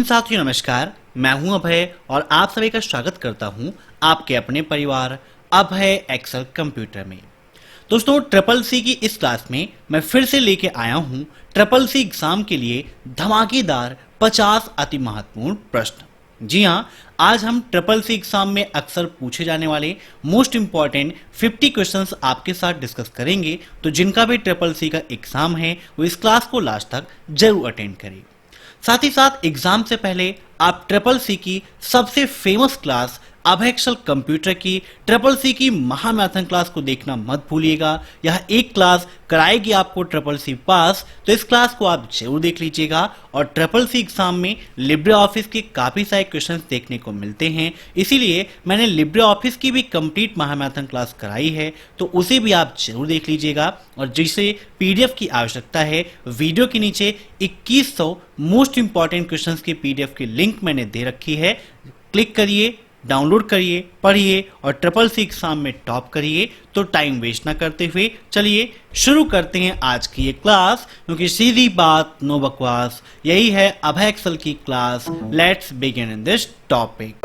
साथियों नमस्कार, मैं हूं अभय और आप सभी का स्वागत करता हूं आपके अपने परिवार अभय एक्सेल कंप्यूटर में। दोस्तों, ट्रिपल सी की इस क्लास में मैं फिर से लेके आया हूं ट्रिपल सी एग्जाम के लिए धमाकेदार 50 अति महत्वपूर्ण प्रश्न। जी हां, आज हम ट्रिपल सी एग्जाम में अक्सर पूछे जाने वाले मोस्ट इंपॉर्टेंट 50 क्वेश्चंस आपके साथ डिस्कस करेंगे। तो जिनका भी ट्रिपल सी का एग्जाम है वो इस क्लास को लास्ट तक जरूर अटेंड करें। साथ ही साथ एग्जाम से पहले आप ट्रिपल सी की सबसे फेमस क्लास अभय एक्सेल कंप्यूटर की ट्रिपल सी की महामैराथन क्लास को देखना मत भूलिएगा। यह एक क्लास कराएगी आपको ट्रिपल सी पास, तो इस क्लास को आप जरूर देख लीजिएगा। और ट्रिपल सी एग्जाम में लिब्रे ऑफिस के काफी सारे क्वेश्चंस देखने को मिलते हैं, इसीलिए मैंने लिब्रे ऑफिस की भी कंप्लीट महामैराथन क्लास कराई है, तो उसे भी आप जरूर देख लीजिएगा। और जिसे पीडीएफ की आवश्यकता है, वीडियो के नीचे 2100 मोस्ट इंपॉर्टेंट क्वेश्चंस की पीडीएफ की लिंक मैंने दे रखी है। क्लिक करिए, डाउनलोड करिए, पढ़िए और ट्रिपल सी एग्जाम में टॉप करिए। तो टाइम वेस्ट ना करते हुए चलिए शुरू करते हैं आज की ये क्लास, क्योंकि सीधी बात नो बकवास, यही है अभय एक्सेल की class. Let's begin in this topic.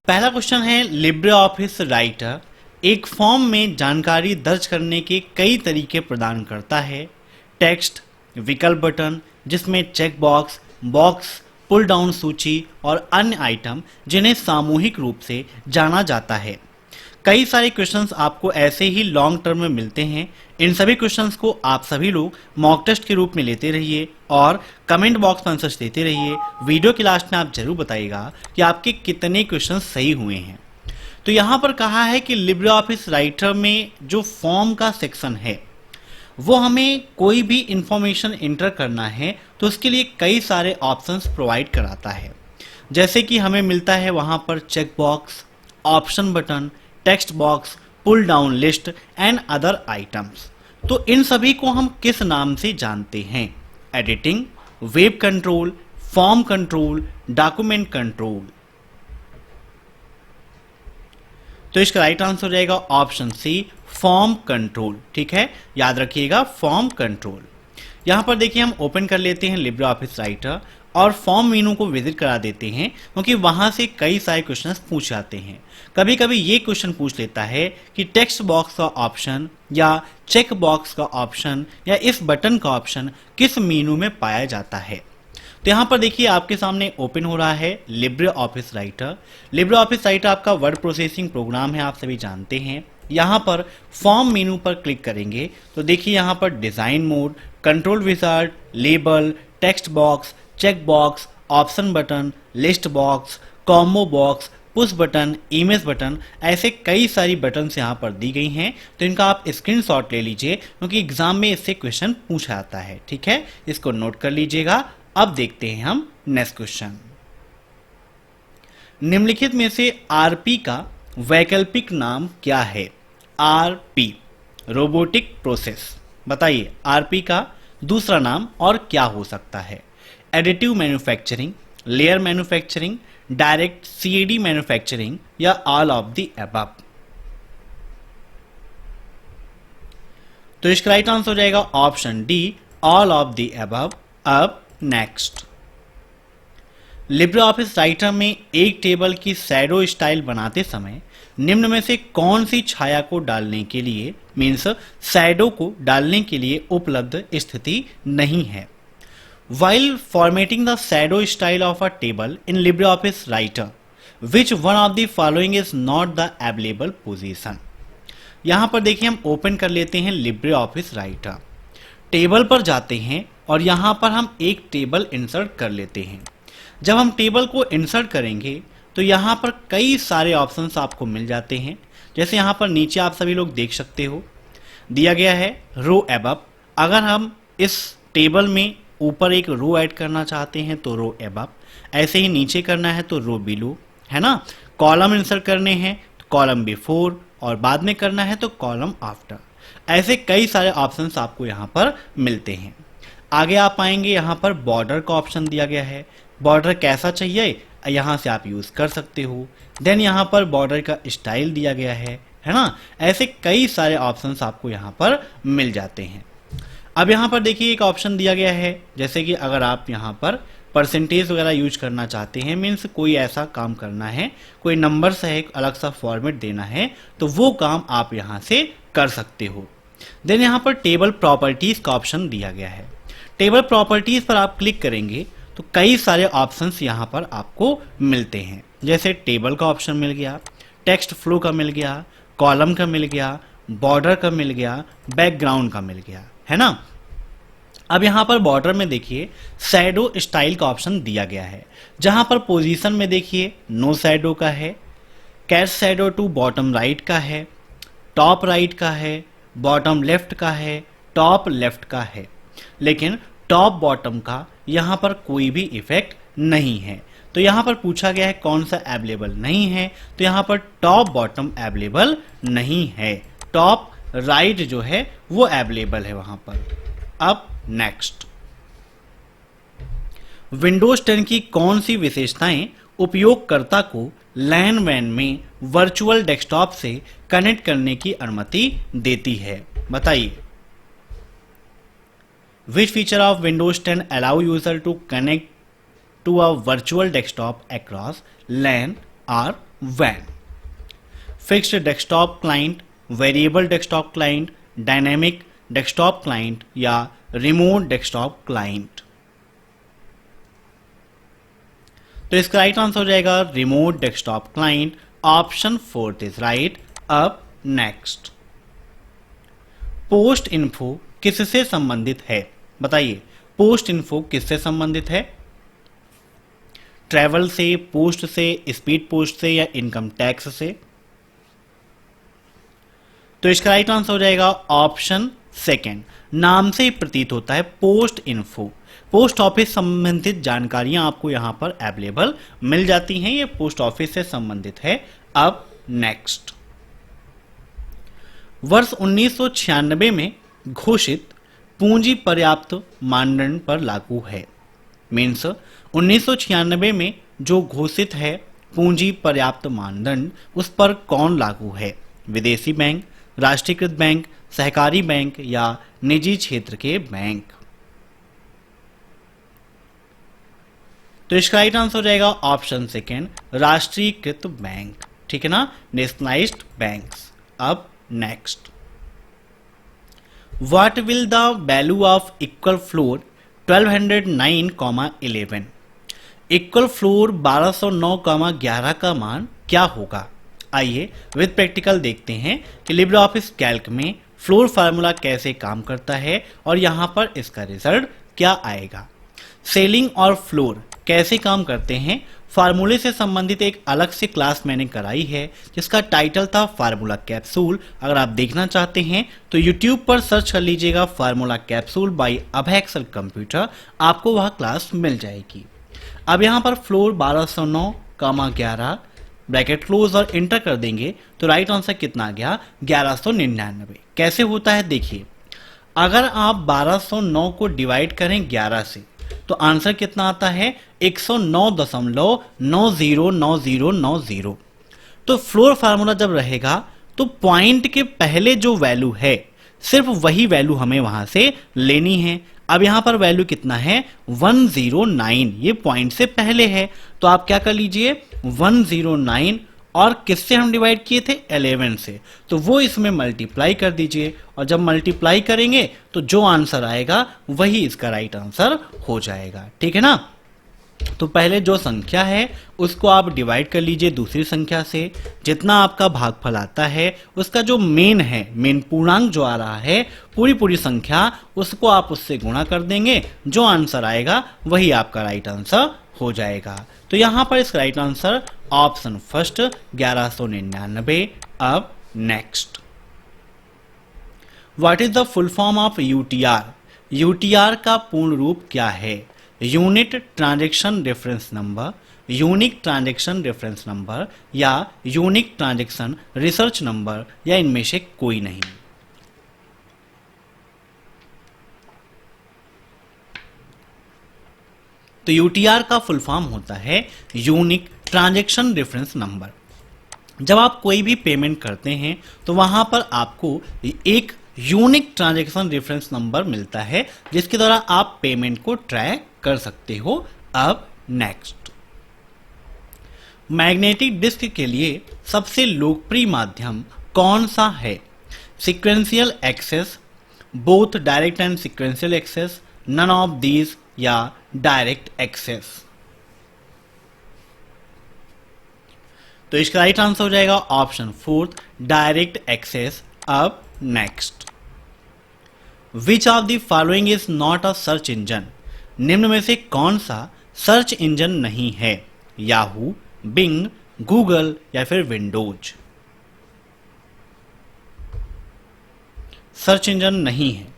पहला क्वेश्चन है, लिब्रे ऑफिस राइटर एक फॉर्म में जानकारी दर्ज करने के कई तरीके प्रदान करता है। टेक्स्ट, विकल्प बटन जिसमें check box, box, pull down सूची और अन्य आइटम जिन्हें सामूहिक रूप से जाना जाता है। कई सारे क्वेश्चंस आपको ऐसे ही लॉन्ग टर्म में मिलते हैं। इन सभी क्वेश्चंस को आप सभी लोग मॉक टेस्ट के रूप में लेते रहिए और कमेंट बॉक्स में आंसर्स देते रहिए। वीडियो के लास्ट में आप जरूर बताइएगा कि आपके कितने क्वेश्चंस सही हुए हैं। तो यहाँ पर कहा है कि लिब्रे ऑफिस राइटर में जो फॉर्म का सेक्शन है वो हमें कोई भी इंफॉर्मेशन इंटर करना है तो उसके लिए कई सारे ऑप्शंस प्रोवाइड कराता है। जैसे कि हमें मिलता है वहाँ पर check box, option button, text box, pull down list and other items. तो इन सभी को हम किस नाम से जानते हैं? Editing, web control, form control, document control. तो इसका राइट आंसर हो जाएगा ऑप्शन सी, फॉर्म कंट्रोल। ठीक है, याद रखिएगा फॉर्म कंट्रोल। यहां पर देखिए हम ओपन कर लेते हैं लिब्रे ऑफिस राइटर और फॉर्म मेनू को विजिट करा देते हैं, क्योंकि वहां से कई सारे क्वेश्चंस पूछ जाते हैं। कभी कभी ये क्वेश्चन पूछ लेता है कि टेक्स्ट बॉक्स का ऑप्शन या चेक बॉक्स का ऑप्शन या इस बटन का ऑप्शन किस मेनू में पाया जाता है। तो यहाँ पर देखिए आपके सामने ओपन हो रहा है Libre office writer. Libre office writer आपका वर्ड प्रोसेसिंग प्रोग्राम है, आप सभी जानते हैं। यहाँ पर फॉर्म मेनू पर क्लिक करेंगे तो देखिए यहाँ पर design mode, control wizard, label, text box, check box, option button, list box, combo box, push button, image button, ऐसे कई सारी बटन्स यहाँ पर दी गई हैं। तो इनका आप स्क्रीनशॉट ले लीजिए, क्योंकि एग्जाम में इससे क्वेश्चन पूछा जाता है। ठीक है, इसको नोट कर लीजिएगा। अब देखते हैं हम नेक्स्ट क्वेश्चन। निम्नलिखित में से आरपी का वैकल्पिक नाम क्या है? RP, robotic process. बताइए आरपी का दूसरा नाम और क्या हो सकता है? Additive manufacturing, layer manufacturing, direct CAD manufacturing या ऑल ऑफ द अबव। तो इसका राइट आंसर हो जाएगा option D, all of the above. अब नेक्स्ट, लिब्रे ऑफिस राइटर में एक टेबल की शैडो स्टाइल बनाते समय निम्न में से कौन सी छाया को डालने के लिए मीन्स शैडो को डालने के लिए उपलब्ध स्थिति नहीं है? While formatting the shadow style of a table in LibreOffice Writer, which one of the following is not the available position? यहाँ पर देखिए हम ओपन कर लेते हैं लिब्रे ऑफिस राइटर, टेबल पर जाते हैं और यहाँ पर हम एक टेबल इंसर्ट कर लेते हैं। जब हम टेबल को इंसर्ट करेंगे तो यहाँ पर कई सारे ऑप्शंस आपको मिल जाते हैं। जैसे यहाँ पर नीचे आप सभी लोग देख सकते हो दिया गया है रो अबव। अगर हम इस टेबल में ऊपर एक रो ऐड करना चाहते हैं तो रो अबव, ऐसे ही नीचे करना है तो रो बिलो, है ना। कॉलम इंसर्ट करने हैं तो कॉलम बिफोर और बाद में करना है तो कॉलम आफ्टर। ऐसे कई सारे ऑप्शंस आपको यहाँ पर मिलते हैं। आगे आप पाएंगे यहाँ पर बॉर्डर का ऑप्शन दिया गया है। बॉर्डर कैसा चाहिए यहाँ से आप यूज कर सकते हो। देन यहाँ पर बॉर्डर का स्टाइल दिया गया है, है ना। ऐसे कई सारे ऑप्शंस आपको यहाँ पर मिल जाते हैं। अब यहाँ पर देखिए एक ऑप्शन दिया गया है, जैसे कि अगर आप यहाँ पर परसेंटेज वगैरह यूज करना चाहते हैं, मीन्स कोई ऐसा काम करना है, कोई नंबर से एक अलग सा फॉर्मेट देना है, तो वो काम आप यहाँ से कर सकते हो। देन यहाँ पर टेबल प्रॉपर्टीज का ऑप्शन दिया गया है। टेबल प्रॉपर्टीज पर आप क्लिक करेंगे तो कई सारे ऑप्शंस यहाँ पर आपको मिलते हैं, जैसे टेबल का ऑप्शन मिल गया, टेक्स्ट फ्लो का मिल गया, कॉलम का मिल गया, बॉर्डर का मिल गया, बैकग्राउंड का मिल गया, है ना। अब यहाँ पर बॉर्डर में देखिए शैडो स्टाइल का ऑप्शन दिया गया है, जहां पर पोजीशन में देखिए नो शैडो का है, cat shadow to bottom right का है, टॉप राइट का है, बॉटम लेफ्ट का है, टॉप लेफ्ट का है, लेकिन टॉप बॉटम का यहाँ पर कोई भी इफेक्ट नहीं है। तो यहाँ पर पूछा गया है कौन सा अवेलेबल नहीं है, तो यहाँ पर टॉप बॉटम अवेलेबल नहीं है, टॉप राइट जो है वो अवेलेबल है वहां पर। अब नेक्स्ट, विंडोज 10 की कौन सी विशेषताएं उपयोगकर्ता को लैन वैन में वर्चुअल डेस्कटॉप से कनेक्ट करने की अनुमति देती है, बताइए। Which feature of Windows 10 allow user to connect to a virtual desktop across LAN और वैन? Fixed desktop client, variable desktop client, dynamic desktop client या रिमोट डेस्कटॉप क्लाइंट? तो इसका राइट आंसर हो जाएगा remote desktop client, option 4 is right. अब next, post info किससे संबंधित है, बताइए। पोस्ट इन्फो किससे संबंधित है? ट्रैवल से, पोस्ट से, स्पीड पोस्ट से या इनकम टैक्स से? तो इसका राइट आंसर हो जाएगा ऑप्शन 2, नाम से ही प्रतीत होता है पोस्ट इन्फो। पोस्ट ऑफिस संबंधित जानकारियां आपको यहां पर अवेलेबल मिल जाती हैं, ये पोस्ट ऑफिस से संबंधित है। अब नेक्स्ट, वर्ष 1996 में घोषित पूंजी पर्याप्त मानदंड पर लागू है, मीन्स 1996 में जो घोषित है पूंजी पर्याप्त मानदंड, उस पर कौन लागू है? विदेशी बैंक, राष्ट्रीयकृत बैंक, सहकारी बैंक या निजी क्षेत्र के बैंक? तो इसका राइट आंसर हो जाएगा ऑप्शन 2, राष्ट्रीयकृत बैंक, ठीक है ना, नेशनलाइज्ड बैंक्स। अब next, what will the value of equal floor 1209,11? Equal floor 1209,11 का मान क्या होगा? आइए विद प्रैक्टिकल देखते हैं कि लिब्रे ऑफिस कैल्क में फ्लोर फार्मूला कैसे काम करता है और यहां पर इसका रिजल्ट क्या आएगा। सेलिंग और फ्लोर कैसे काम करते हैं, फार्मूले से संबंधित एक अलग से क्लास मैंने कराई है, जिसका टाइटल था फार्मूला कैप्सूल। अगर आप देखना चाहते हैं तो YouTube पर सर्च कर लीजिएगा फार्मूला कैप्सूल बाय अभय एक्सेल कंप्यूटर, आपको वह क्लास मिल जाएगी। अब यहाँ पर फ्लोर 1209,11 ब्रैकेट क्लोज और इंटर कर देंगे तो राइट आंसर कितना आ गया? 1199। कैसे होता है देखिए, अगर आप 1209 को डिवाइड करें 11 से तो आंसर कितना आता है? 109.909090। तो फ्लोर फार्मूला जब रहेगा तो पॉइंट के पहले जो वैल्यू है सिर्फ वही वैल्यू हमें वहां से लेनी है। अब यहां पर वैल्यू कितना है? 109, ये पॉइंट से पहले है, तो आप क्या कर लीजिए 109 और किससे हम डिवाइड किए थे? 11 से, तो वो इसमें मल्टीप्लाई कर दीजिए और जब मल्टीप्लाई करेंगे तो जो आंसर आएगा वही इसका राइट आंसर हो जाएगा, ठीक है ना। तो पहले जो संख्या है उसको आप डिवाइड कर लीजिए दूसरी संख्या से, जितना आपका भागफल आता है उसका जो मेन है, मेन पूर्णांक जो आ रहा है पूरी संख्या, उसको आप उससे गुणा कर देंगे, जो आंसर आएगा वही आपका राइट आंसर हो जाएगा। तो यहां पर इसका राइट आंसर ऑप्शन फर्स्ट 1199। अब next, what is the full form of UTR? UTR का पूर्ण रूप क्या है? Unit transaction reference number, unique transaction reference number या यूनिक ट्रांजैक्शन रिसर्च नंबर या इनमें से कोई नहीं। तो यूटीआर का फुल फॉर्म होता है यूनिक ट्रांजैक्शन रेफरेंस नंबर। जब आप कोई भी पेमेंट करते हैं तो वहां पर आपको एक यूनिक ट्रांजैक्शन रेफरेंस नंबर मिलता है जिसके द्वारा आप पेमेंट को ट्रैक कर सकते हो। अब नेक्स्ट, मैग्नेटिक डिस्क के लिए सबसे लोकप्रिय माध्यम कौन सा है? Sequential access, both direct and sequential access, none of these या डायरेक्ट एक्सेस? तो इसका राइट आंसर हो जाएगा ऑप्शन फोर्थ, डायरेक्ट एक्सेस। अब next, which of the following is not a search engine? निम्न में से कौन सा सर्च इंजन नहीं है? याहू, बिंग, गूगल या फिर विंडोज? सर्च इंजन नहीं है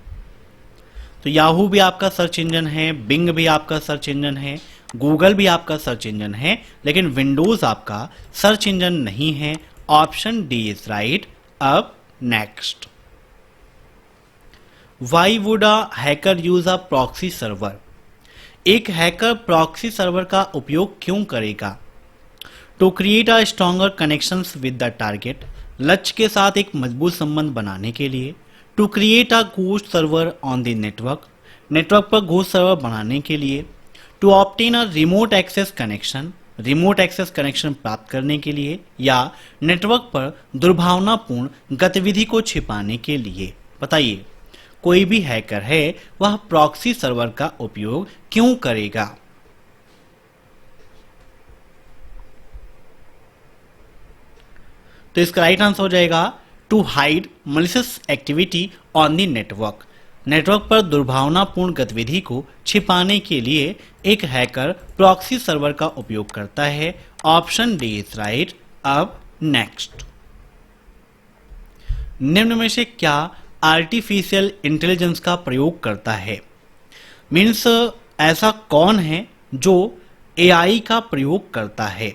तो याहू भी आपका सर्च इंजन है, बिंग भी आपका सर्च इंजन है, गूगल भी आपका सर्च इंजन है, लेकिन विंडोज आपका सर्च इंजन नहीं है। Option D is right. अब next, why would a hacker use a proxy server? एक हैकर प्रॉक्सी सर्वर का उपयोग क्यों करेगा? To create a stronger connections with the target, लक्ष्य के साथ एक मजबूत संबंध बनाने के लिए, to create a ghost server on the network, network पर घोस्ट सर्वर बनाने के लिए, to obtain a remote access connection, remote access connection प्राप्त करने के लिए, या नेटवर्क पर दुर्भावनापूर्ण गतिविधि को छिपाने के लिए? बताइए, कोई भी हैकर है वह प्रॉक्सी सर्वर का उपयोग क्यों करेगा? तो इसका राइट आंसर हो जाएगा to hide malicious activity on the network, network पर दुर्भावनापूर्ण गतिविधि को छिपाने के लिए एक हैकर प्रॉक्सी सर्वर का उपयोग करता है। Option D is right. अब नेक्स्ट, निम्न में से क्या आर्टिफिशियल इंटेलिजेंस का प्रयोग करता है? मीन्स ऐसा कौन है जो एआई का प्रयोग करता है?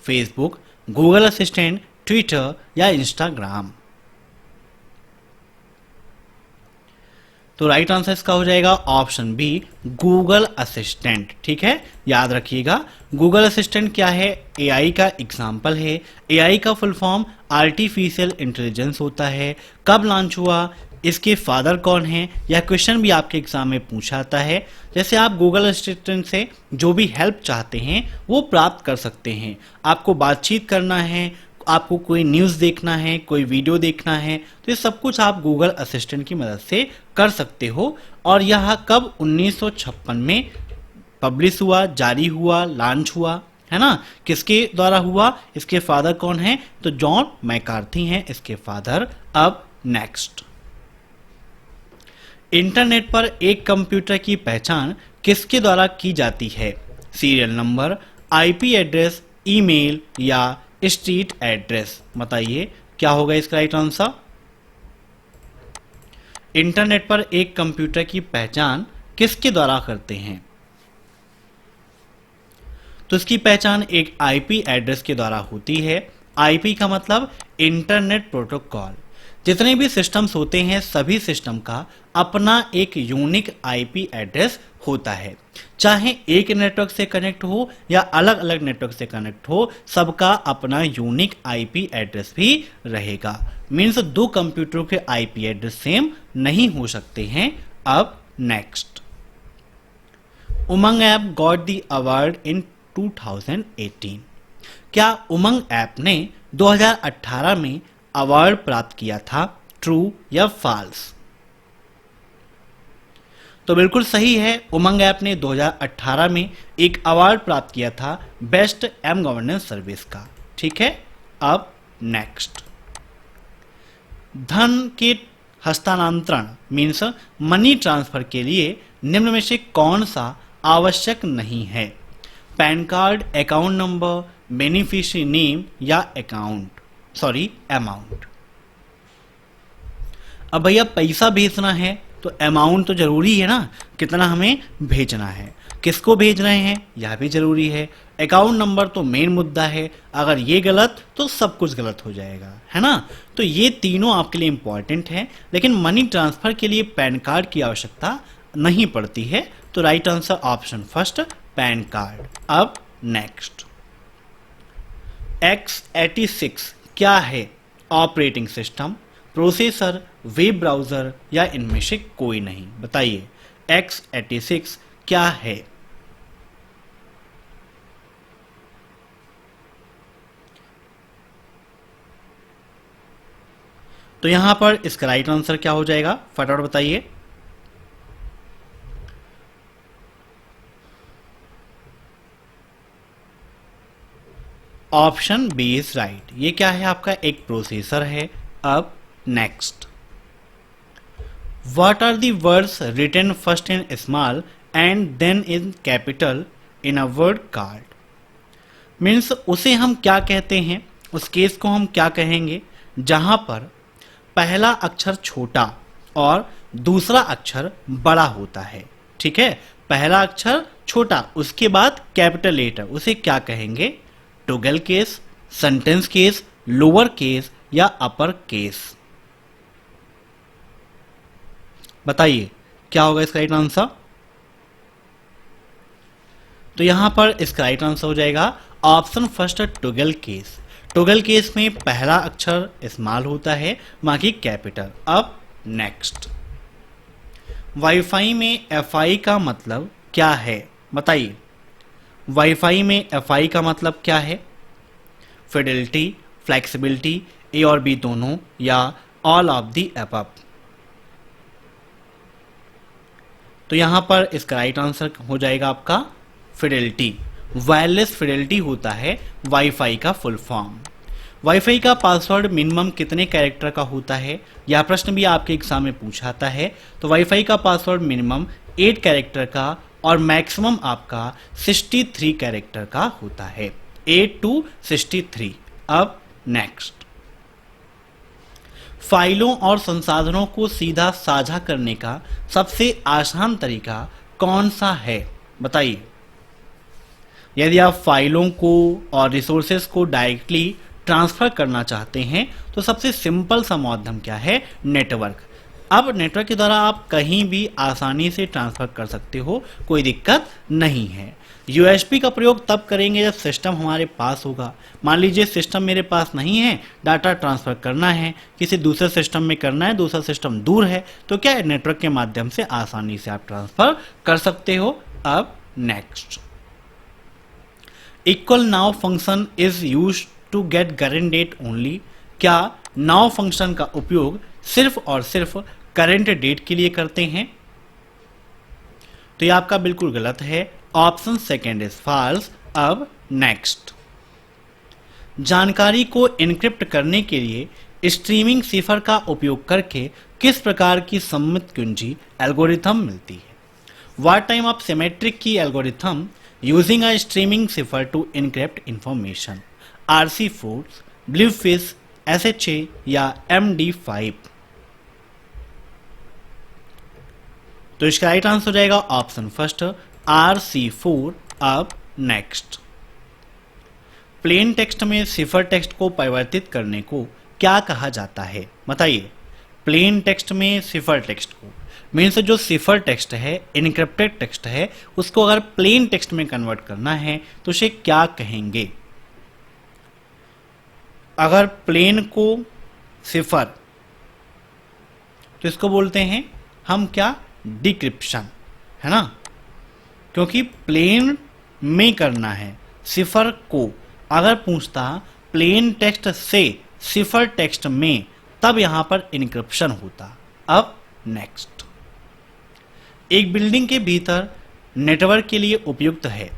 फेसबुक, गूगल असिस्टेंट, ट्विटर या इंस्टाग्राम? तो राइट आंसर इसका हो जाएगा ऑप्शन बी, गूगल असिस्टेंट। ठीक है, याद रखिएगा गूगल असिस्टेंट क्या है? एआई का एग्जाम्पल है। एआई का फुल फॉर्म आर्टिफिशियल इंटेलिजेंस होता है। कब लॉन्च हुआ, इसके फादर कौन है, यह क्वेश्चन भी आपके एग्जाम में पूछा जाता है। जैसे आप गूगल असिस्टेंट से जो भी हेल्प चाहते हैं वो प्राप्त कर सकते हैं। आपको बातचीत करना है, आपको कोई न्यूज़ देखना है, कोई वीडियो देखना है, तो ये सब कुछ आप गूगल असिस्टेंट की मदद से कर सकते हो। और यह कब 1956 में पब्लिश हुआ, जारी हुआ, लॉन्च हुआ, है ना? किसके द्वारा हुआ, इसके फादर कौन है? तो जॉन मैकार्थी हैं इसके फादर। अब नेक्स्ट, इंटरनेट पर एक कंप्यूटर की पहचान किसके द्वारा की जाती है? Serial number, IP address, email या स्ट्रीट एड्रेस? बताइए क्या होगा इसका राइट आंसर? इंटरनेट पर एक कंप्यूटर की पहचान किसके द्वारा करते हैं? तो इसकी पहचान एक आईपी एड्रेस के द्वारा होती है। आईपी का मतलब इंटरनेट प्रोटोकॉल। जितने भी सिस्टम्स होते हैं सभी सिस्टम का अपना एक यूनिक आईपी एड्रेस होता है। चाहे एक नेटवर्क से कनेक्ट हो या अलग अलग नेटवर्क से कनेक्ट हो, सबका अपना यूनिक आईपी एड्रेस भी रहेगा। मीन्स दो कंप्यूटरों के आईपी एड्रेस सेम नहीं हो सकते हैं। अब next, Umang app got the award in 2018। क्या उमंग ऐप ने 2018 में अवार्ड प्राप्त किया था? ट्रू या फॉल्स? तो बिल्कुल सही है, उमंग ऐप ने 2018 में एक अवार्ड प्राप्त किया था बेस्ट एम गवर्नेंस सर्विस का। ठीक है, अब नेक्स्ट, धन के हस्तांतरण मीन्स मनी ट्रांसफर के लिए निम्न में से कौन सा आवश्यक नहीं है? Pan card, account number, beneficiary name या अमाउंट? अब भैया पैसा भेजना है तो अमाउंट तो जरूरी है ना, कितना हमें भेजना है, किसको भेज रहे हैं यह भी जरूरी है। अकाउंट नंबर तो मेन मुद्दा है, अगर ये गलत तो सब कुछ गलत हो जाएगा, है ना? तो ये तीनों आपके लिए इंपॉर्टेंट है, लेकिन मनी ट्रांसफर के लिए पैन कार्ड की आवश्यकता नहीं पड़ती है। तो right answer option first, pan card. अब नेक्स्ट, X86 क्या है? Operating system, processor, web browser या इनमें से कोई नहीं? बताइए x86 क्या है? तो यहां पर इसका राइट आंसर क्या हो जाएगा, फटाफट बताइए। Option B is right. ये क्या है? आपका एक प्रोसेसर है। अब next, what are the words written first in small and then in capital in a word card? Means उसे हम क्या कहते हैं, उस केस को हम क्या कहेंगे जहां पर पहला अक्षर छोटा और दूसरा अक्षर बड़ा होता है? ठीक है, पहला अक्षर छोटा, उसके बाद कैपिटल लेटर, उसे क्या कहेंगे? Toggle case, sentence case, lower case या अपर केस? बताइए क्या होगा इसका राइट आंसर? तो यहां पर इसका राइट आंसर हो जाएगा option first, toggle case. Toggle case में पहला अक्षर स्मॉल होता है, बाकी कैपिटल। अब नेक्स्ट, वाईफाई में एफआई का मतलब क्या है? बताइए वाईफाई में एफआई का मतलब क्या है? फिडेलिटी, फ्लेक्सिबिलिटी, ए और बी दोनों या ऑल ऑफ दी अबव? तो यहां पर इसका राइट आंसर हो जाएगा आपका फिडेलिटी। वायरलेस फिडेलिटी होता है वाईफाई का फुल फॉर्म। वाईफाई का पासवर्ड मिनिमम कितने कैरेक्टर का होता है? यह प्रश्न भी आपके एग्जाम में पूछाता है। तो वाईफाई का पासवर्ड मिनिमम 8 कैरेक्टर का और मैक्सिमम आपका 63 कैरेक्टर का होता है, 8 to 63। अब नेक्स्ट, फाइलों और संसाधनों को सीधा साझा करने का सबसे आसान तरीका कौन सा है? बताइए यदि आप फाइलों को और रिसोर्सेज को डायरेक्टली ट्रांसफर करना चाहते हैं तो सबसे सिंपल सा माध्यम क्या है? नेटवर्क। अब नेटवर्क के द्वारा आप कहीं भी आसानी से ट्रांसफर कर सकते हो, कोई दिक्कत नहीं है। यूएसबी का प्रयोग तब करेंगे जब सिस्टम हमारे पास होगा। मान लीजिए सिस्टम मेरे पास नहीं है, डाटा ट्रांसफर करना है, किसी दूसरे सिस्टम में करना है, दूसरा सिस्टम दूर है, तो क्या है? नेटवर्क के माध्यम से आसानी से आप ट्रांसफर कर सकते हो। अब next, equal now function is used to get current date only? क्या नाउ फंक्शन का उपयोग सिर्फ और सिर्फ करंट डेट के लिए करते हैं? तो ये आपका बिल्कुल गलत है, ऑप्शन सेकेंड इज फॉल्स। अब नेक्स्ट, जानकारी को एन्क्रिप्ट करने के लिए स्ट्रीमिंग सिफर का उपयोग करके किस प्रकार की सममित कुंजी एल्गोरिथम मिलती है? What time of symmetric key algorithm using a streaming cipher to encrypt information? RC4, Blowfish, SHA या MD5? तो इसका राइट आंसर हो जाएगा ऑप्शन फर्स्ट, RC4। अब नेक्स्ट, प्लेन टेक्स्ट में सिफर टेक्स्ट को परिवर्तित करने को क्या कहा जाता है? बताइए प्लेन टेक्स्ट में सिफर टेक्स्ट को, मीन्स जो सिफर टेक्स्ट है, इनक्रिप्टेड टेक्स्ट है, उसको अगर प्लेन टेक्स्ट में कन्वर्ट करना है तो उसे क्या कहेंगे? अगर प्लेन को सिफर, तो इसको बोलते हैं हम क्या? डिक्रिप्शन, है ना, क्योंकि प्लेन में करना है। सिफर को अगर पूछता प्लेन टेक्स्ट से सिफर टेक्स्ट में, तब यहां पर इनक्रिप्शन होता। अब नेक्स्ट, एक बिल्डिंग के भीतर नेटवर्क के लिए उपयुक्त है,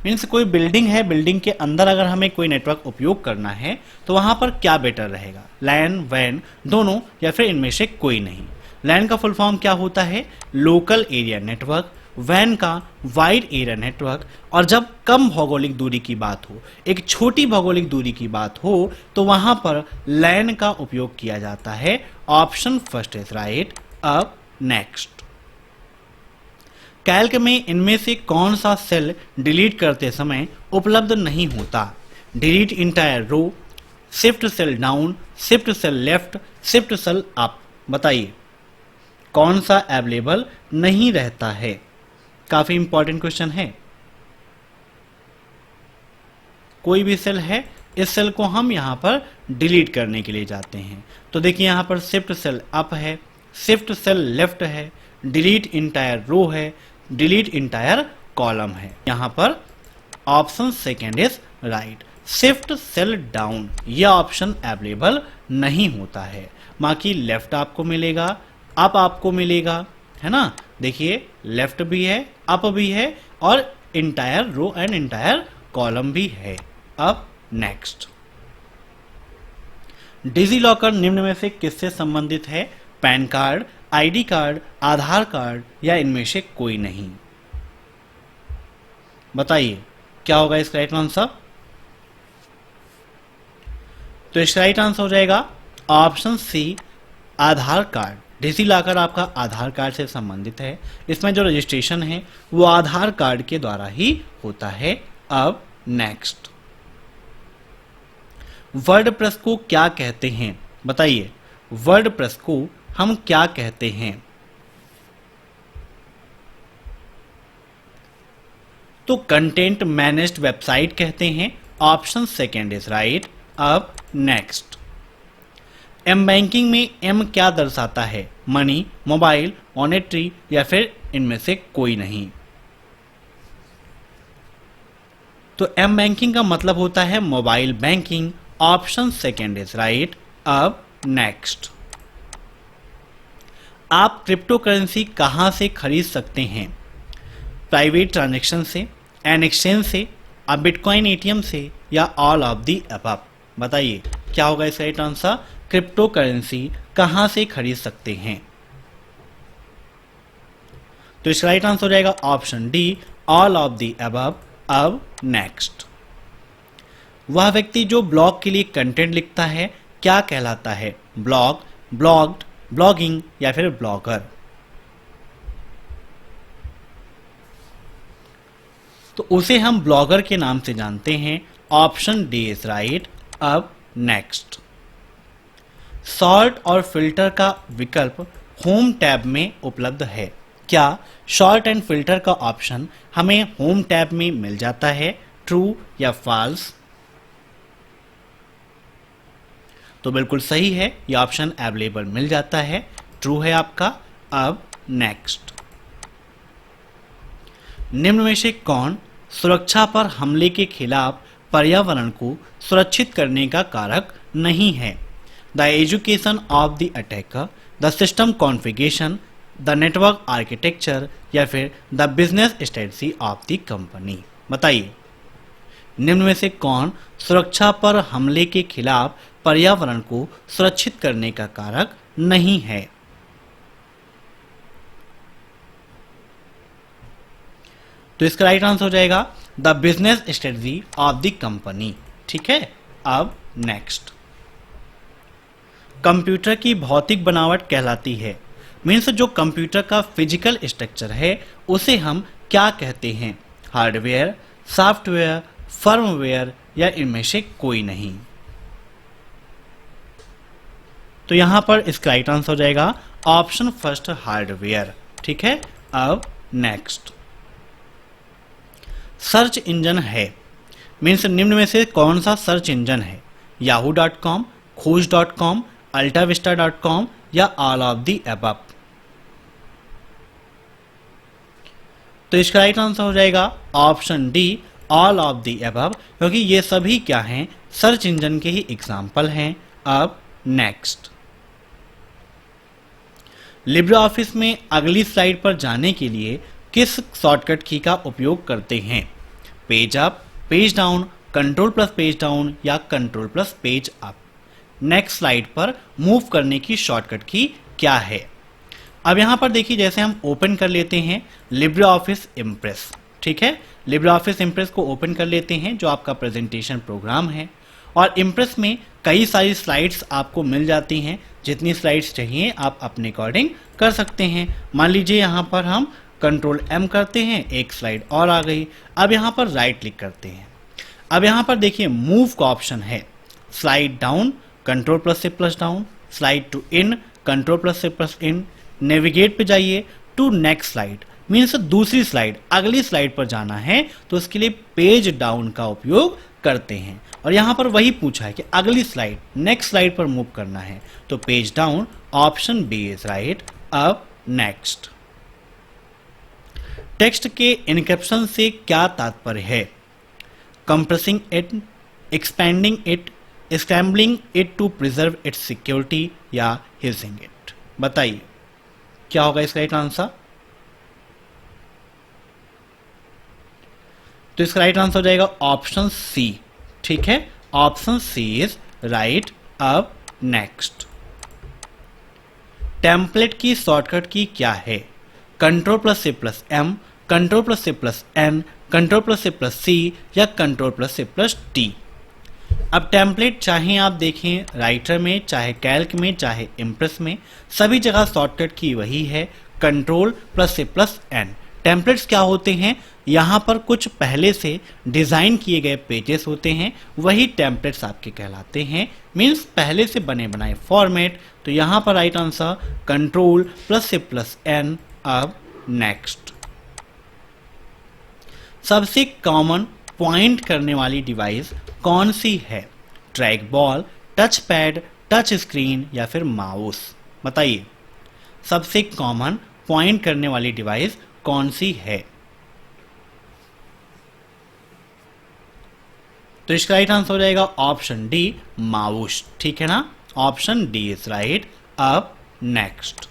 मीन्स कोई बिल्डिंग है, बिल्डिंग के अंदर अगर हमें कोई नेटवर्क उपयोग करना है तो वहां पर क्या बेटर रहेगा? लैन, वैन दोनों या फिर इनमें से कोई नहीं? लैन का फुल फॉर्म क्या होता है? Local area network. वैन का वाइड एरिया नेटवर्क। और जब कम भौगोलिक दूरी की बात हो, एक छोटी भौगोलिक दूरी की बात हो, तो वहां पर लैन का उपयोग किया जाता है। Option first is right. अब नेक्स्ट, कैल्क में इनमें से कौन सा सेल डिलीट करते समय उपलब्ध नहीं होता? Delete entire row, shift cell down, shift cell left, shift cell up? बताइए कौन सा अवेलेबल नहीं रहता है? काफी इंपॉर्टेंट क्वेश्चन है। कोई भी सेल है इस सेल को हम यहाँ पर डिलीट करने के लिए जाते हैं। तो देखिए यहाँ पर शिफ्ट सेल अप है, शिफ्ट सेल लेफ्ट है, डिलीट इंटायर रो है, डिलीट इंटायर कॉलम है। यहाँ पर option second is right. Shift cell down यह ऑप्शन अवेलेबल नहीं होता है, बाकी लेफ्ट आपको मिलेगा, अप आपको मिलेगा, है ना। देखिए लेफ्ट भी है, अप भी है और entire row and entire column भी है। अब नेक्स्ट, डिजीलॉकर निम्न में से किससे संबंधित है? पैन कार्ड, आईडी कार्ड, आधार कार्ड या इनमें से कोई नहीं? बताइए क्या होगा इसका राइट आंसर? तो इसका राइट आंसर हो जाएगा ऑप्शन सी, आधार कार्ड। डिजीलॉकर आपका आधार कार्ड से संबंधित है। इसमें जो रजिस्ट्रेशन है वो आधार कार्ड के द्वारा ही होता है। अब नेक्स्ट, वर्डप्रेस को क्या कहते हैं? बताइए वर्डप्रेस को हम क्या कहते हैं? तो कंटेंट मैनेज्ड वेबसाइट कहते हैं। Option second is right. अब नेक्स्ट, एम बैंकिंग में एम क्या दर्शाता है? मनी, मोबाइल, मॉनेटरी या फिर इनमें से कोई नहीं? तो एम बैंकिंग का मतलब होता है mobile banking. Option second is right. अब नेक्स्ट, आप क्रिप्टो करेंसी कहां से खरीद सकते हैं? प्राइवेट ट्रांजैक्शन से, एन एक्सचेंज से, अब बिटकॉइन एटीएम से या ऑल ऑफ दी अबव? बताइए क्या होगा इसका राइट आंसर? क्रिप्टो करेंसी कहां से खरीद सकते हैं? तो इसका राइट आंसर हो जाएगा option D, all of the above. अब नेक्स्ट, वह व्यक्ति जो ब्लॉग के लिए कंटेंट लिखता है क्या कहलाता है? ब्लॉग, ब्लॉग्ड, ब्लॉगिंग या फिर ब्लॉगर? तो उसे हम ब्लॉगर के नाम से जानते हैं। Option D is right. अब नेक्स्ट, सॉर्ट और फिल्टर का विकल्प होम टैब में उपलब्ध है। क्या सॉर्ट एंड फिल्टर का ऑप्शन हमें होम टैब में मिल जाता है? ट्रू या फॉल्स? तो बिल्कुल सही है, यह ऑप्शन अवेलेबल मिल जाता है, ट्रू है आपका। अब नेक्स्ट, निम्न में से कौन सुरक्षा पर हमले के खिलाफ पर्यावरण को सुरक्षित करने का कारक नहीं है? The education of the attacker, the system configuration, the network architecture या फिर the business strategy of the company? बताइए निम्न में से कौन सुरक्षा पर हमले के खिलाफ पर्यावरण को सुरक्षित करने का कारक नहीं है? तो इसका राइट आंसर हो जाएगा the business strategy of the company. ठीक है। अब नेक्स्ट, कंप्यूटर की भौतिक बनावट कहलाती है, मीन्स जो कंप्यूटर का फिजिकल स्ट्रक्चर है उसे हम क्या कहते हैं? हार्डवेयर, सॉफ्टवेयर, फर्मवेयर या इनमें से कोई नहीं? तो यहां पर इसका राइट आंसर हो जाएगा ऑप्शन फर्स्ट, हार्डवेयर। ठीक है। अब नेक्स्ट, सर्च इंजन है, मीन्स निम्न में से कौन सा सर्च इंजन है? yahoo.com, खोज.com, altavista.com या ऑल ऑफ दी अबव? तो इसका राइट आंसर हो जाएगा option D, all of the above, क्योंकि ये सभी क्या हैं? सर्च इंजन के ही एग्जाम्पल हैं। अब नेक्स्ट, लिब्रे ऑफिस में अगली स्लाइड पर जाने के लिए किस शॉर्टकट की का उपयोग करते हैं? Page up, page down, control plus page down या control plus page up? Next slide पर मूव करने की शॉर्टकट की क्या है? अब यहां पर देखिए, जैसे हम ओपन कर लेते हैं लिब्रे ऑफिस इम्प्रेस। ठीक है, लिब्रे ऑफिस इम्प्रेस को ओपन कर लेते हैं जो आपका प्रेजेंटेशन प्रोग्राम है, और इम्प्रेस में कई सारी स्लाइड्स आपको मिल जाती हैं। जितनी स्लाइड्स चाहिए आप अपने अकॉर्डिंग कर सकते हैं। मान लीजिए यहाँ पर हम कंट्रोल एम करते हैं, एक स्लाइड और आ गई। अब यहाँ पर राइट क्लिक करते हैं। अब यहाँ पर देखिए मूव का ऑप्शन है, स्लाइड डाउन, कंट्रोल प्लस से plus down, slide to in, control plus से प्लस इन, नेविगेट पे जाइए टू नेक्स्ट स्लाइड, मीन्स दूसरी स्लाइड, अगली स्लाइड पर जाना है तो उसके लिए पेज डाउन का उपयोग करते हैं। और यहाँ पर वही पूछा है कि अगली स्लाइड, नेक्स्ट स्लाइड पर मूव करना है, तो page down, option B is right. अब नेक्स्ट। टेक्स्ट के इनक्रिप्शन से क्या तात्पर्य है? Compressing it, expanding it, scrambling it to preserve its security या हिजिंग इट। बताइए क्या होगा इसका राइट आंसर? तो इसका राइट आंसर हो जाएगा ऑप्शन सी। ठीक है, ऑप्शन सी इज राइट। अब नेक्स्ट। टेम्पलेट की शॉर्टकट की क्या है? कंट्रोल प्लस से प्लस एम, कंट्रोल प्लस से प्लस एन, कंट्रोल प्लस से प्लस सी या कंट्रोल प्लस से प्लस टी। अब टेम्पलेट चाहे आप देखें राइटर में, चाहे कैल्क में, चाहे इम्प्रेस में, सभी जगह शॉर्टकट की वही है, कंट्रोल प्लस से प्लस एन। टेम्पलेट्स क्या होते हैं? यहाँ पर कुछ पहले से डिज़ाइन किए गए पेजेस होते हैं, वही टेम्पलेट्स आपके कहलाते हैं, मीन्स पहले से बने बनाए फॉर्मेट। तो यहाँ पर राइट आंसर कंट्रोल प्लस से प्लस एन। अब नेक्स्ट। सबसे कॉमन पॉइंट करने वाली डिवाइस कौन सी है? Track ball, touch pad, touch screen या फिर माउस। बताइए सबसे कॉमन पॉइंट करने वाली डिवाइस कौन सी है? तो इसका राइट आंसर हो जाएगा ऑप्शन डी, माउस। ठीक है ना, ऑप्शन डी इज राइट। अब नेक्स्ट।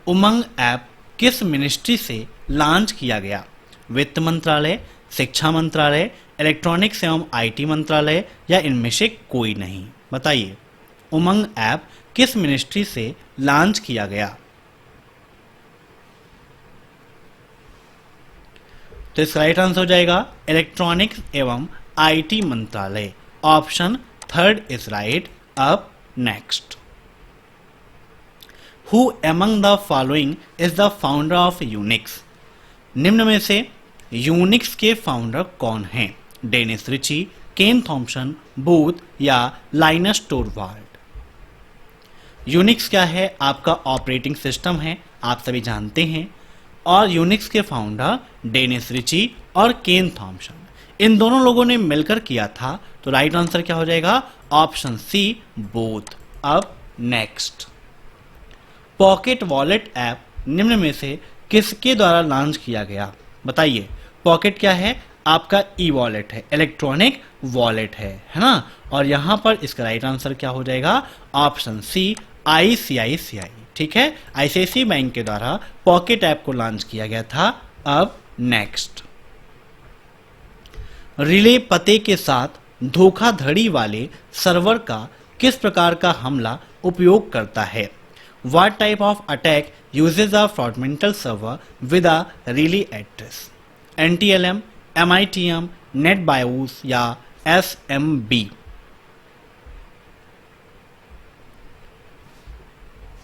उमंग ऐप किस मिनिस्ट्री से लॉन्च किया गया? वित्त मंत्रालय, शिक्षा मंत्रालय, इलेक्ट्रॉनिक्स एवं आईटी मंत्रालय या इनमें से कोई नहीं। बताइए उमंग ऐप किस मिनिस्ट्री से लॉन्च किया गया? तो इसका राइट आंसर हो जाएगा इलेक्ट्रॉनिक्स एवं आईटी मंत्रालय। Option third is right. अब next. Who among the following is the founder of Unix? निम्न में से यूनिक्स के फाउंडर कौन हैं? Dennis Ritchie, Ken Thompson, Booth या लाइनस टोरवाल्ड। यूनिक्स क्या है? आपका ऑपरेटिंग सिस्टम है, आप सभी जानते हैं। और यूनिक्स के फाउंडर डेनिस रिची और केन थॉम्पसन, इन दोनों लोगों ने मिलकर किया था। तो राइट आंसर क्या हो जाएगा? Option C, both. अब नेक्स्ट। पॉकेट वॉलेट ऐप निम्न में से किसके द्वारा लॉन्च किया गया? बताइए पॉकेट क्या है? आपका ई वॉलेट है, इलेक्ट्रॉनिक वॉलेट है ना। और यहां पर इसका राइट आंसर क्या हो जाएगा? Option C, ICICI. ठीक है, आईसीआईसीआई बैंक के द्वारा पॉकेट ऐप को लॉन्च किया गया था। अब नेक्स्ट। रिले पते के साथ धोखाधड़ी वाले सर्वर का किस प्रकार का हमला उपयोग करता है? What type of attack uses a fragmental server with a relay address? NTLM, MITM, NetBIOS या SMB?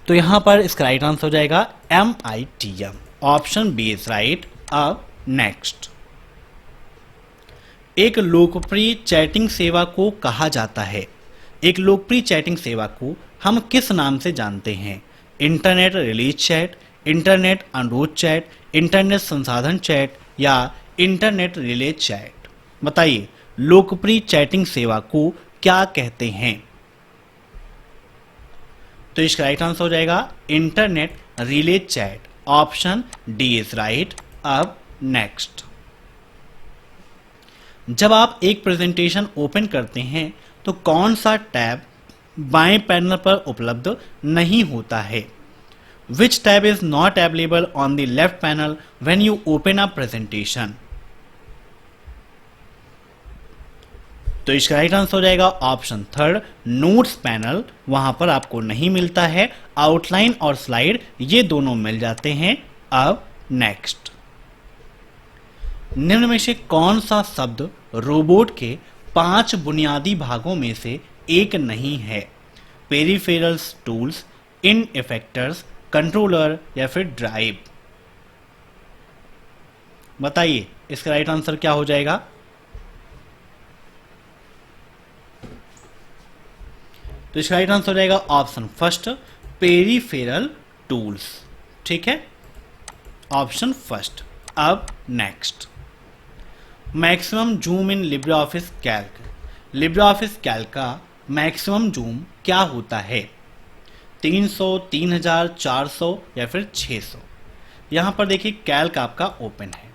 तो यहां पर इसका राइट आंसर हो जाएगा MITM। Option B is right. अब नेक्स्ट। एक लोकप्रिय चैटिंग सेवा को कहा जाता है? एक लोकप्रिय चैटिंग सेवा को हम किस नाम से जानते हैं? इंटरनेट रिलीज चैट, इंटरनेट अनुरोध चैट, इंटरनेट संसाधन चैट या इंटरनेट रिले चैट। बताइए लोकप्रिय चैटिंग सेवा को क्या कहते हैं? तो इसका राइट आंसर हो जाएगा internet relay chat. Option D is right. अब नेक्स्ट। जब आप एक प्रेजेंटेशन ओपन करते हैं तो कौन सा टैब बाएं पैनल पर उपलब्ध नहीं होता है? Which tab is not available on the left panel when you open a presentation? तो इसका राइट आंसर हो जाएगा ऑप्शन थर्ड, नोट्स पैनल। वहां पर आपको नहीं मिलता है। आउटलाइन और स्लाइड ये दोनों मिल जाते हैं। अब नेक्स्ट। निम्न में से कौन सा शब्द रोबोट के 5 बुनियादी भागों में से एक नहीं है? पेरिफेरल्स टूल्स, इन इफेक्टर्स, कंट्रोलर या फिर ड्राइव। बताइए इसका राइट आंसर क्या हो जाएगा? तो इसका राइट आंसर हो जाएगा ऑप्शन फर्स्ट, पेरिफेरल टूल्स। ठीक है, ऑप्शन फर्स्ट। अब next. Maximum zoom in Libre office Calc. Libre office Calc का मैक्सिमम जूम क्या होता है? 300, 3000, 400 या फिर 600। यहाँ पर देखिए कैल्क आपका ओपन है।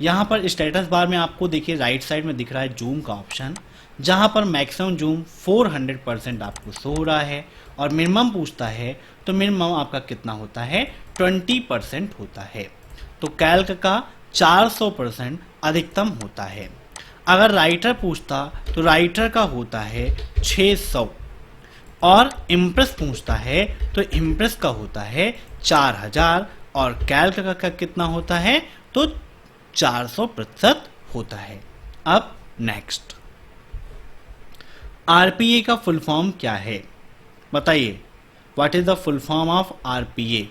यहाँ पर स्टेटस बार में आपको देखिए राइट साइड में दिख रहा है जूम का ऑप्शन, जहाँ पर मैक्सिमम जूम 400% आपको शो हो रहा है और मिनिमम पूछता है तो मिनिमम आपका कितना होता है? 20% होता है। तो कैल्क का 400% अधिकतम होता है। अगर राइटर पूछता तो राइटर का होता है 600 और इम्प्रेस पूछता है तो इम्प्रेस का होता है 4000 और कैल्क का कितना होता है? तो 400% होता है। अब नेक्स्ट, आरपीए का फुल फॉर्म क्या है? बताइए, what is the full form of RPA?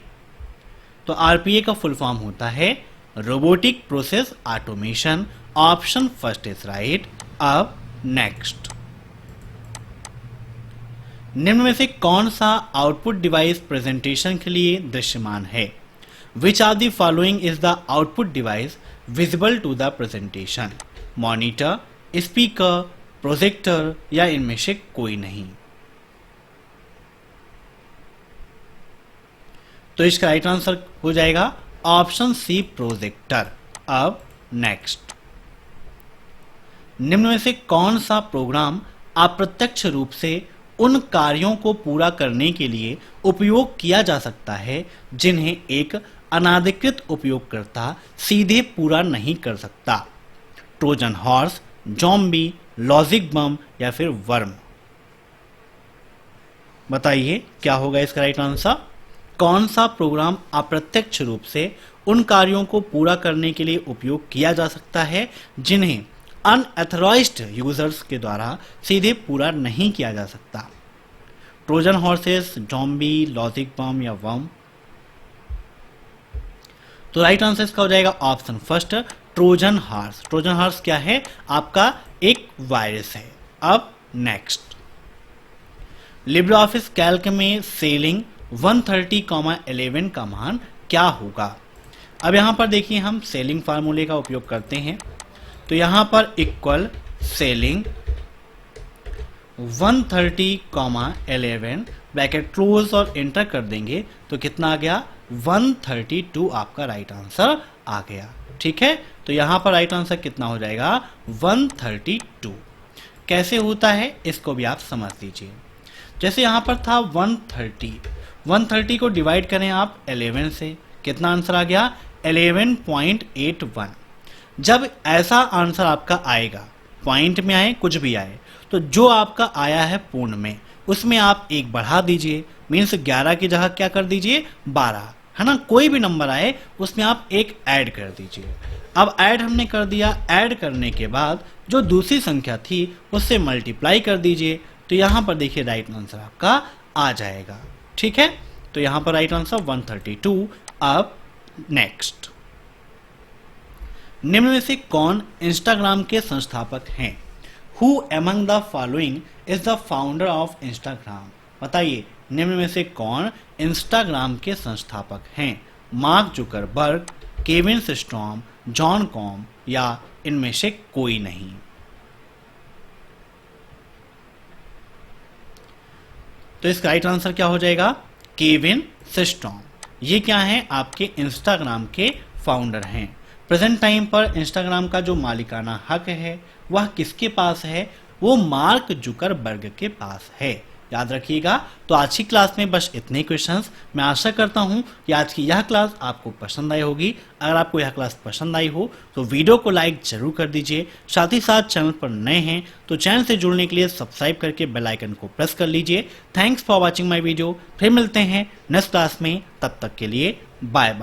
तो आरपीए का फुल फॉर्म होता है robotic process automation. Option first is right. अब नेक्स्ट, निम्न में से कौन सा आउटपुट डिवाइस प्रेजेंटेशन के लिए दृश्यमान है? Which of the following is the output device visible to the presentation? Monitor, speaker, projector या इनमें से कोई नहीं। तो इसका राइट आंसर हो जाएगा ऑप्शन सी, प्रोजेक्टर। अब नेक्स्ट, निम्न में से कौन सा प्रोग्राम अप्रत्यक्ष रूप से उन कार्यों को पूरा करने के लिए उपयोग किया जा सकता है जिन्हें एक अनाधिकृत उपयोगकर्ता सीधे पूरा नहीं कर सकता? ट्रोजन हॉर्स, ज़ॉम्बी, लॉजिक बम या फिर वर्म? बताइए क्या होगा इसका राइट आंसर? कौन सा प्रोग्राम अप्रत्यक्ष रूप से उन कार्यों को पूरा करने के लिए उपयोग किया जा सकता है जिन्हें अनऑथराइज्ड यूजर्स के द्वारा सीधे पूरा नहीं किया जा सकता? ट्रोजन हॉर्सेस, ज़ॉम्बी, लॉजिक बम या वर्म? तो राइट आंसर इसका हो जाएगा option first, Trojan horse. Trojan horse क्या है? आपका एक वायरस है। अब नेक्स्ट, लिब्रे ऑफिस कैल्क में सेलिंग 130,11 का मान क्या होगा? अब यहाँ पर देखिए हम सेलिंग फार्मूले का उपयोग करते हैं। तो यहाँ पर इक्वल सेलिंग 130,11 ब्रैकेट क्लोज और एंटर कर देंगे तो कितना आ गया? 132 आपका राइट आंसर आ गया। ठीक है, तो यहाँ पर राइट आंसर कितना हो जाएगा? 132। कैसे होता है इसको भी आप समझ लीजिए। जैसे यहाँ पर था 130 को डिवाइड करें आप 11 से, कितना आंसर आ गया? 11.81। जब ऐसा आंसर आपका आएगा, पॉइंट में आए कुछ भी आए, तो जो आपका आया है पूर्ण में उसमें आप एक बढ़ा दीजिए, मीन्स 11 की जगह क्या कर दीजिए? 12, है ना? कोई भी नंबर आए उसमें आप एक ऐड कर दीजिए। अब ऐड हमने कर दिया, ऐड करने के बाद जो दूसरी संख्या थी उससे मल्टीप्लाई कर दीजिए, तो यहाँ पर देखिए राइट आंसर आपका आ जाएगा। ठीक है, तो यहाँ पर राइट आंसर 132। अब नेक्स्ट, निम्न में से कौन इंस्टाग्राम के संस्थापक हैं? Who among the following is the founder of Instagram? बताइए, निम्न में से कौन इंस्टाग्राम के संस्थापक हैं? Mark Zuckerberg, Kevin Systrom, John com या इनमें से कोई नहीं? तो इसका राइट आंसर क्या हो जाएगा? Kevin Systrom. ये क्या है? आपके इंस्टाग्राम के फाउंडर हैं। प्रेजेंट टाइम पर इंस्टाग्राम का जो मालिकाना हक है वह किसके पास है? वो मार्क जुकरबर्ग के पास है। याद रखिएगा। तो आज की क्लास में बस इतने क्वेश्चंस। मैं आशा करता हूं कि आज की यह क्लास आपको पसंद आई होगी। अगर आपको यह क्लास पसंद आई हो तो वीडियो को लाइक जरूर कर दीजिए। साथ ही साथ चैनल पर नए हैं तो चैनल से जुड़ने के लिए सब्सक्राइब करके बेल आइकन को प्रेस कर लीजिए। Thanks for watching my video. फिर मिलते हैं नेक्स्ट क्लास में, तब तक के लिए बाय बाय।